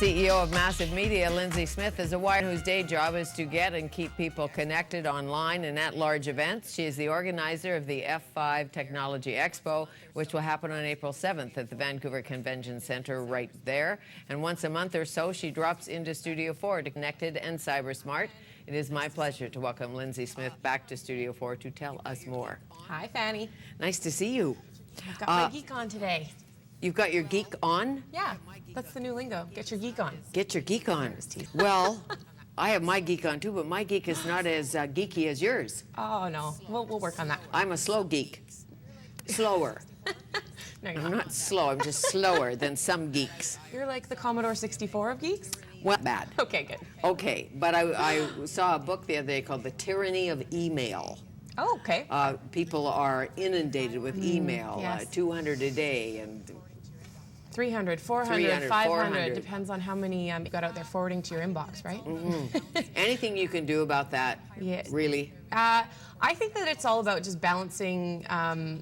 CEO of Massive Media, Lindsay Smith, is a wife whose day job is to get and keep people connected online and at large events. She is the organizer of the F5 Technology Expo, which will happen on April 7th at the Vancouver Convention Centre right there. And once a month or so, she drops into Studio 4 to Connected and Cyber Smart. It is my pleasure to welcome Lindsay Smith back to Studio 4 to tell us more. Hi, Fanny. Nice to see you. I've got my geek on today. You've got your geek on? Yeah, that's the new lingo. Get your geek on. Get your geek on. Well, I have my geek on too, but my geek is not as geeky as yours. Oh, no. We'll work on that. I'm a slow geek. Slower. No, you're I'm not slow, I'm just slower than some geeks. You're like the Commodore 64 of geeks? Well, bad. Okay, good. Okay, but I saw a book the other day called The Tyranny of Email. Oh, okay. People are inundated with email, yes. 200 a day, and 300, 400, 300, 500, 400. depends on how many you got out there forwarding to your inbox, right? anything you can do about that, Yeah. really? I think that it's all about just balancing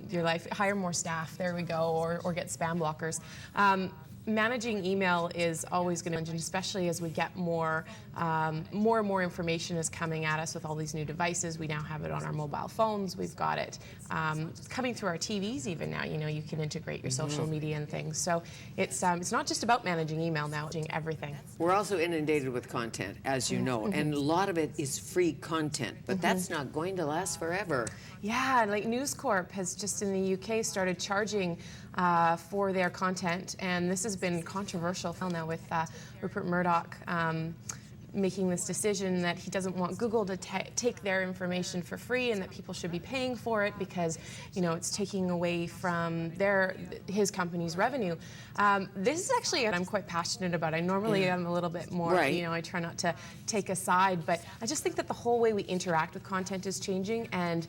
your life. Hire more staff, there we go, or get spam blockers. Managing email is always going to change, especially as we get more and more information is coming at us with all these new devices. We now have it on our mobile phones. We've got it coming through our TVs even now. You know, you can integrate your social media and things. So it's not just about managing email now, managing everything. We're also inundated with content, as you know, and a lot of it is free content, but that's not going to last forever. Yeah, like News Corp has just in the UK started charging for their content, and this has been controversial now with Rupert Murdoch making this decision that he doesn't want Google to take their information for free and that people should be paying for it because, you know, it's taking away from his company's revenue. This is actually what I'm quite passionate about. I normally am a little bit more, you know, I try not to take a side, but I just think that the whole way we interact with content is changing, and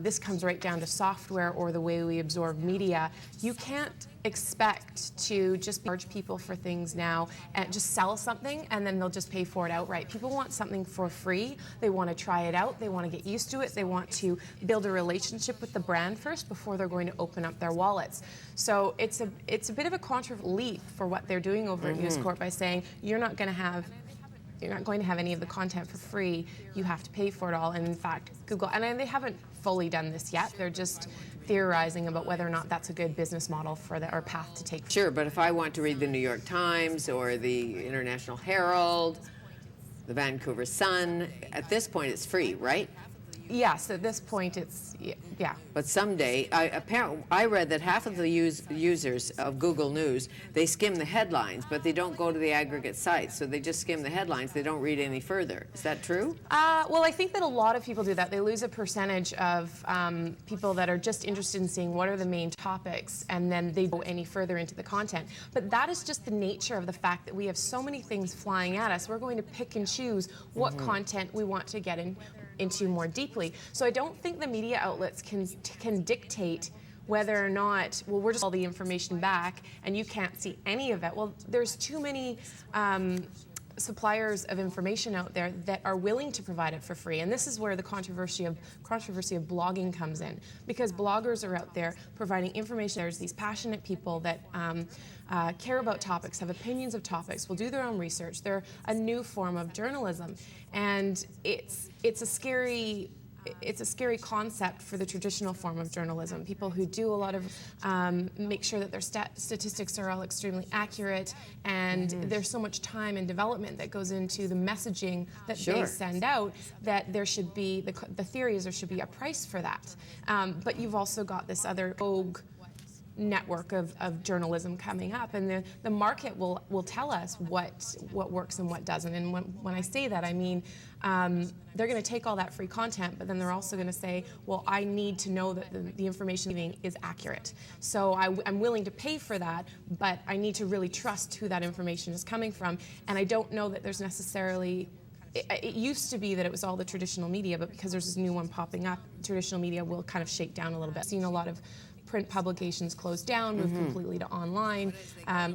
this comes right down to software or the way we absorb media. You can't expect to just charge people for things now and just sell something and then they'll just pay for it outright. People want something for free. They want to try it out. They want to get used to it. They want to build a relationship with the brand first before they're going to open up their wallets. So it's a bit of a controversial leap for what they're doing over at News Corp by saying you're not going to have any of the content for free. You have to pay for it all. And in fact, Google, and they haven't fully done this yet. They're just theorizing about whether or not that's a good business model for or path to take. Sure, but if I want to read the New York Times or the International Herald, the Vancouver Sun, at this point it's free, right? Yes, at this point it's, yeah. But someday, I read that half of the users of Google News, they skim the headlines, but they don't go to the aggregate sites. So they just skim the headlines, they don't read any further. Is that true? Well, I think that a lot of people do that. They lose a percentage of people that are just interested in seeing what are the main topics, and then they go any further into the content. But that is just the nature of the fact that we have so many things flying at us. We're going to pick and choose what content we want to get into more deeply. So I don't think the media outlets can dictate whether or not, well, we're just all the information back and you can't see any of it. Well, there's too many suppliers of information out there that are willing to provide it for free, and this is where the controversy of blogging comes in, because bloggers are out there providing information. There's these passionate people that care about topics, have opinions of topics, will do their own research. They're a new form of journalism, and it's a scary concept for the traditional form of journalism. People who do a lot of make sure that their statistics are all extremely accurate, and there's so much time and development that goes into the messaging that they send out that there should be, the theory is there should be a price for that. But you've also got this other vogue network of journalism coming up, and the market will tell us what works and what doesn't. And when I say that, I mean they're going to take all that free content, but then they're also going to say, well, I need to know that the information giving is accurate. So I'm willing to pay for that, but I need to really trust who that information is coming from. And I don't know that there's necessarily. It used to be that it was all the traditional media, but because there's this new one popping up, traditional media will kind of shake down a little bit. I've seen a lot of print publications closed down, moved completely to online.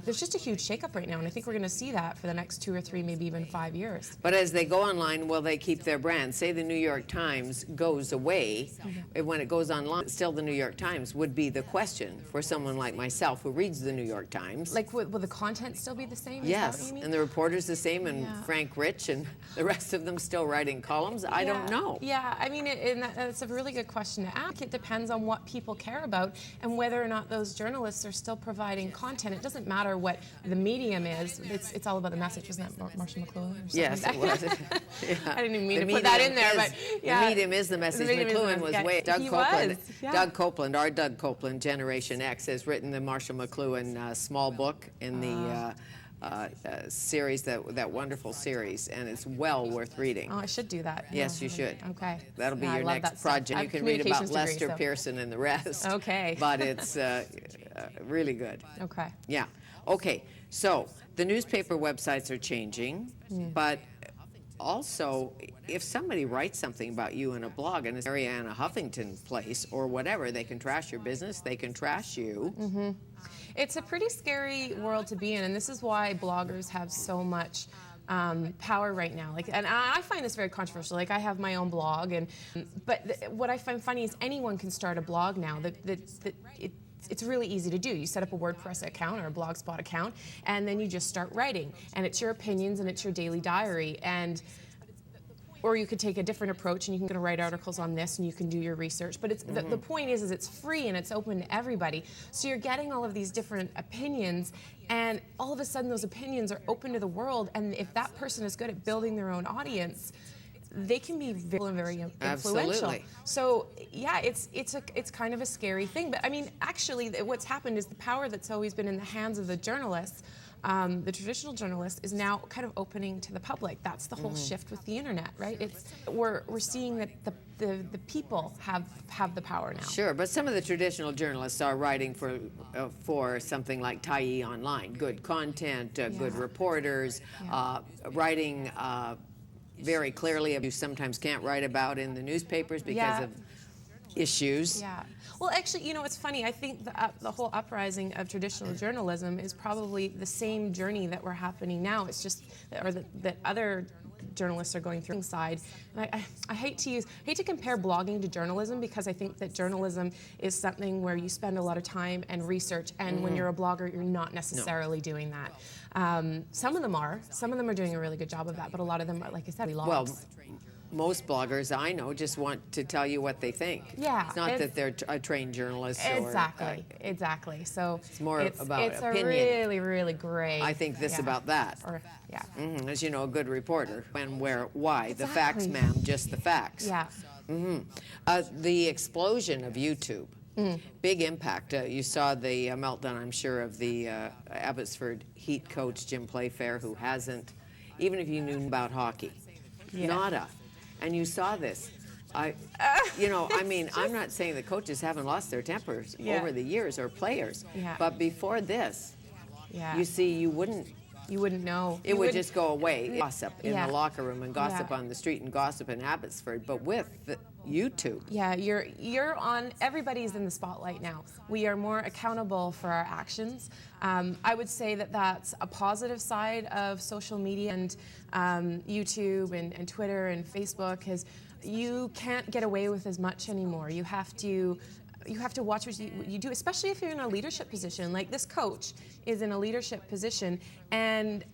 There's just a huge shakeup right now, and I think we're going to see that for the next 2 or 3, maybe even 5 years. But as they go online, will they keep their brand? Say the New York Times goes away, when it goes online, still the New York Times would be the question for someone like myself who reads the New York Times. Like, will the content still be the same? Yes, Is that what you mean? and the reporters the same, and Frank Rich and the rest of them still writing columns? I don't know. Yeah, I mean, that's a really good question to ask. It depends on what people care about and whether or not those journalists are still providing content. It doesn't matter what the medium is. It's all about the message. Wasn't that Marshall McLuhan? Or something Yes, like it was. I didn't even mean to put that in there, but yeah. The medium is the message. McLuhan was way. Doug Copeland, our Doug Copeland, Generation X, has written the Marshall McLuhan small book in the series, that wonderful series, and it's well worth reading. Oh, I should do that. Yes, you should. Okay. That'll be your next project. You can read about Lester Pearson and the rest. Okay. But it's really good. Okay. Yeah. Okay. So the newspaper websites are changing, but also, if somebody writes something about you in a blog in an Ariana Huffington place or whatever, they can trash your business, they can trash you. It's a pretty scary world to be in, and this is why bloggers have so much power right now. And I find this very controversial. Like, I have my own blog, but what I find funny is anyone can start a blog now. It's really easy to do. You set up a WordPress account or a Blogspot account, and then you just start writing. And it's your opinions, and it's your daily diary. Or you could take a different approach, and you can write articles on this, and you can do your research. But the point is it's free, and it's open to everybody. So you're getting all of these different opinions, and all of a sudden those opinions are open to the world. And if that person is good at building their own audience, they can be very influential. Absolutely. So yeah, it's kind of a scary thing. But I mean, actually, what's happened is the power that's always been in the hands of the journalists, the traditional journalists, is now kind of opening to the public. That's the whole shift with the internet, right? We're seeing that the people have the power now. Sure, but some of the traditional journalists are writing for something like Tyee Online, good content, good reporters, writing very clearly. You sometimes can't write about in the newspapers because of issues. Yeah. Well, actually, it's funny. I think the whole uprising of traditional journalism is probably the same journey that we're happening now. It's just that other journalists are going through inside. And I hate to compare blogging to journalism, because I think that journalism is something where you spend a lot of time and research, and when you're a blogger, you're not necessarily doing that. Some of them are doing a really good job of that, but a lot of them are, like I said, blogs. Well, most bloggers I know just want to tell you what they think. Yeah. It's not that they're a trained journalist. Exactly. So it's more about it's opinion. A really, really great. I think this about that. As you know, a good reporter. When, where, why. The facts, ma'am, just the facts. Yeah. The explosion of YouTube. Big impact. You saw the meltdown, I'm sure, of the Abbotsford Heat coach, Jim Playfair, who hasn't, even if you knew about hockey, nada. And you saw this. I'm not saying the coaches haven't lost their tempers over the years, or players. But before this, you see, you wouldn't know. It would just go away. Gossip in the locker room, and gossip on the street, and gossip in Abbotsford. But with YouTube. Yeah, you're on. Everybody's in the spotlight now. We are more accountable for our actions. I would say that that's a positive side of social media and YouTube and Twitter and Facebook. Is you can't get away with as much anymore. You have to watch what you do, especially if you're in a leadership position. Like, this coach is in a leadership position, and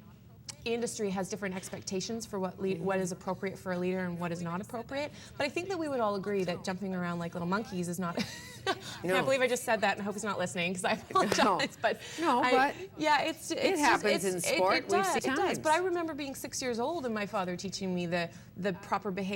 industry has different expectations for what is appropriate for a leader and what is not appropriate. But I think that we would all agree that jumping around like little monkeys is not. I can't believe I just said that, and I hope he's not listening, because I apologize. But it happens in sport. It does. But I remember being 6 years old and my father teaching me the proper behavior